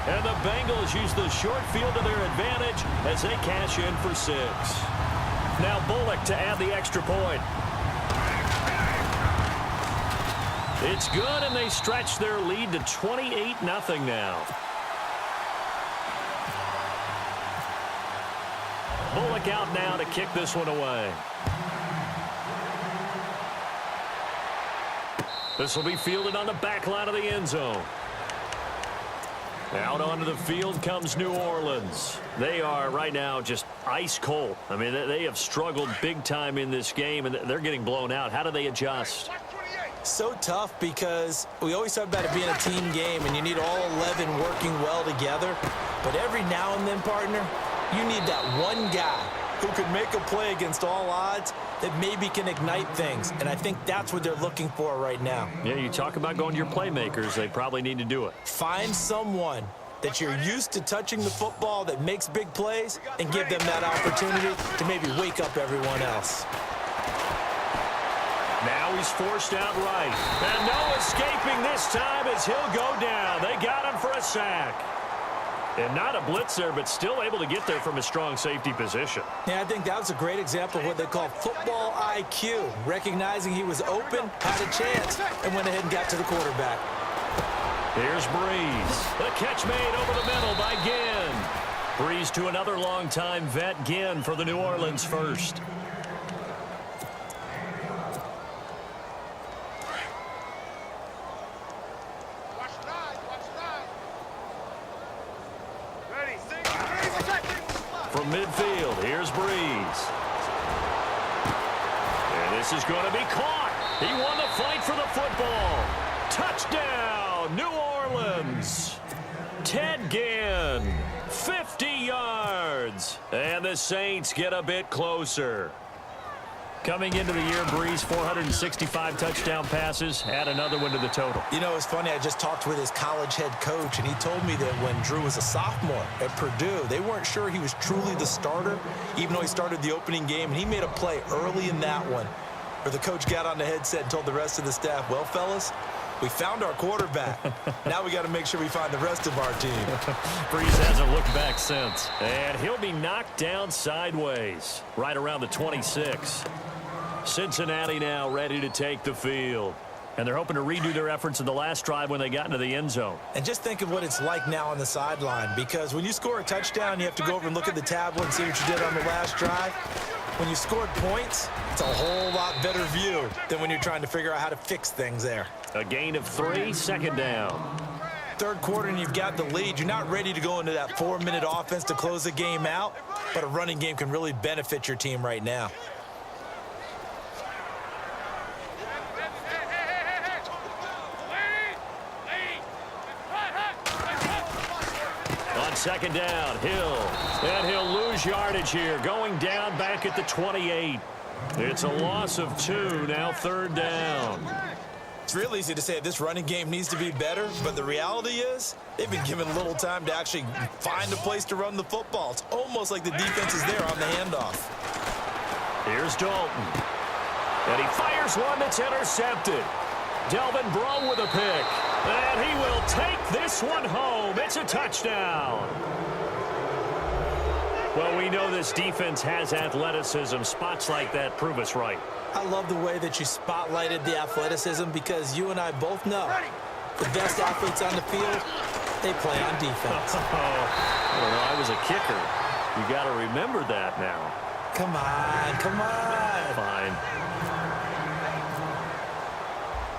And the Bengals use the short field to their advantage as they cash in for 6. Now Bullock to add the extra point. It's good, and they stretch their lead to 28-0 now. Bullock out now to kick this one away. This will be fielded on the back line of the end zone. Out onto the field comes New Orleans. They are right now just ice cold. I mean, they have struggled big time in this game, and they're getting blown out. How do they adjust? So tough because we always talk about it being a team game, and you need all 11 working well together. But every now and then, partner, you need that one guy who can make a play against all odds that maybe can ignite things. And I think that's what they're looking for right now. Yeah, you talk about going to your playmakers. They probably need to do it. Find someone that you're used to touching the football that makes big plays and give them that opportunity to maybe wake up everyone else. Now he's forced out right. And no escaping this time as he'll go down. They got him for a sack. And not a blitz there, but still able to get there from a strong safety position. Yeah, I think that was a great example of what they call football IQ. Recognizing he was open, had a chance, and went ahead and got to the quarterback. Here's Breeze. The catch made over the middle by Ginn. Breeze to another longtime vet, Ginn, for the New Orleans first. From midfield, here's Breeze. And this is going to be caught. He won the fight for the football. Touchdown, New Orleans. Ted Ginn, 50 yards. And the Saints get a bit closer. Coming into the year, Breeze, 465 touchdown passes. Add another one to the total. You know, it's funny. I just talked with his college head coach, and he told me that when Drew was a sophomore at Purdue, they weren't sure he was truly the starter, even though he started the opening game, and he made a play early in that one where the coach got on the headset and told the rest of the staff, well, fellas, we found our quarterback. Now we got to make sure we find the rest of our team. Breeze hasn't looked back since. And he'll be knocked down sideways right around the 26. Cincinnati now ready to take the field. And they're hoping to redo their efforts in the last drive when they got into the end zone. And just think of what it's like now on the sideline, because when you score a touchdown, you have to go over and look at the tablet and see what you did on the last drive. When you scored points, it's a whole lot better view than when you're trying to figure out how to fix things there. A gain of 3, second down. Third quarter and you've got the lead. You're not ready to go into that 4-minute offense to close the game out, but a running game can really benefit your team right now. On second down, Hill. And he'll lose yardage here, going down back at the 28. It's a loss of 2, now third down. It's real easy to say this running game needs to be better, but the reality is they've been given little time to actually find a place to run the football. It's almost like the defense is there on the handoff. Here's Dalton. And he fires one that's intercepted. Delvin Breaux with a pick. And he will take this one home. It's a touchdown. Well, we know this defense has athleticism. Spots like that prove us right. I love the way that you spotlighted the athleticism, because you and I both know the best athletes on the field, they play on defense. I was a kicker. You got to remember that now. Come on, come on. Fine.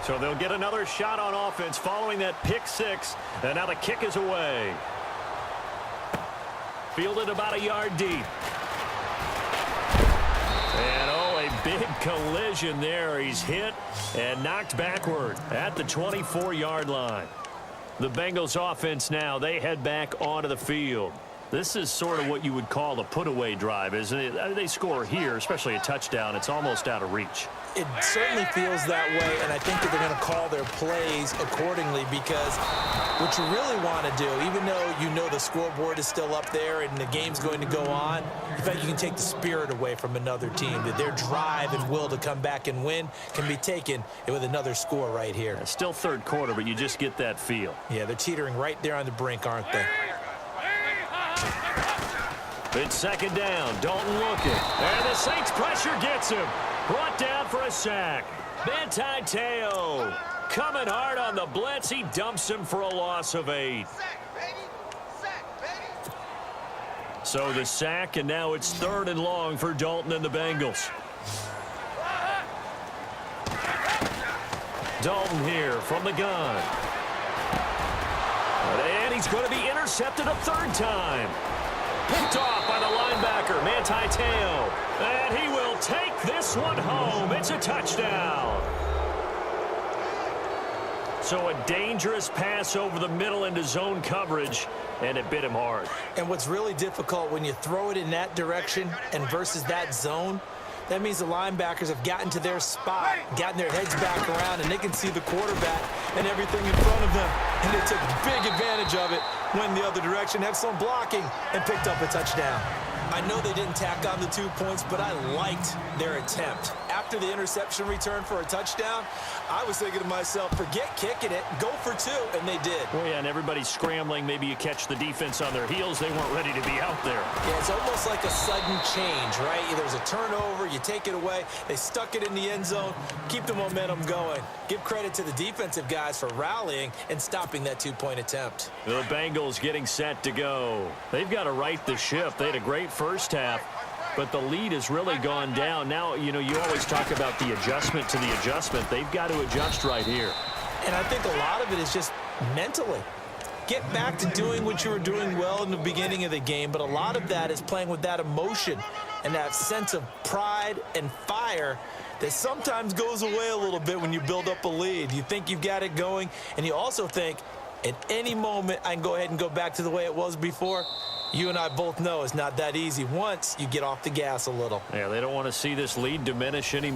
So they'll get another shot on offense following that pick 6. And now the kick is away. Fielded about a yard deep. And a big collision there. He's hit and knocked backward at the 24-yard line. The Bengals offense now, they head back onto the field. This is sort of what you would call a put-away drive, isn't it? They score here, especially a touchdown. It's almost out of reach. It certainly feels that way, and I think that they're going to call their plays accordingly, because What you really want to do, even though you know the scoreboard is still up there and the game's going to go on, in fact, you can take the spirit away from another team. That their drive and will to come back and win can be taken with another score right here. Yeah, still third quarter, but you just get that feel. Yeah, they're teetering right there on the brink, aren't they? It's second down. Dalton looking. And the Saints pressure gets him. Brought down for a sack. Manti Te'o coming hard on the blitz. He dumps him for a loss of 8. So the sack, and now it's 3rd and long for Dalton and the Bengals. Dalton here from the gun. And he's going to be intercepted a 3rd time. Picked off by the linebacker, Manti Te'o. And he will take this one home. It's a touchdown. So a dangerous pass over the middle into zone coverage, and it bit him hard. And what's really difficult when you throw it in that direction and versus that zone, that means the linebackers have gotten to their spot, gotten their heads back around, and they can see the quarterback and everything in front of them. And they took big advantage of it, went the other direction, had some blocking, and picked up a touchdown. I know they didn't tack on the 2 points, but I liked their attempt. After the interception return for a touchdown, I was thinking to myself, forget kicking it, go for 2, and they did. Oh, yeah, and everybody's scrambling. Maybe you catch the defense on their heels. They weren't ready to be out there. Yeah, it's almost like a sudden change, right? There's a turnover, you take it away, they stuck it in the end zone, keep the momentum going. Give credit to the defensive guys for rallying and stopping that 2-point attempt. The Bengals getting set to go. They've got to right the ship. They had a great first half, but the lead has really gone down. Now, you know, you always talk about the adjustment to the adjustment. They've got to adjust right here. And I think a lot of it is just mentally. Get back to doing what you were doing well in the beginning of the game, but a lot of that is playing with that emotion and that sense of pride and fire that sometimes goes away a little bit when you build up a lead. You think you've got it going, and you also think, at any moment, I can go ahead and go back to the way it was before. You and I both know it's not that easy once you get off the gas a little. Yeah, they don't want to see this lead diminish anymore.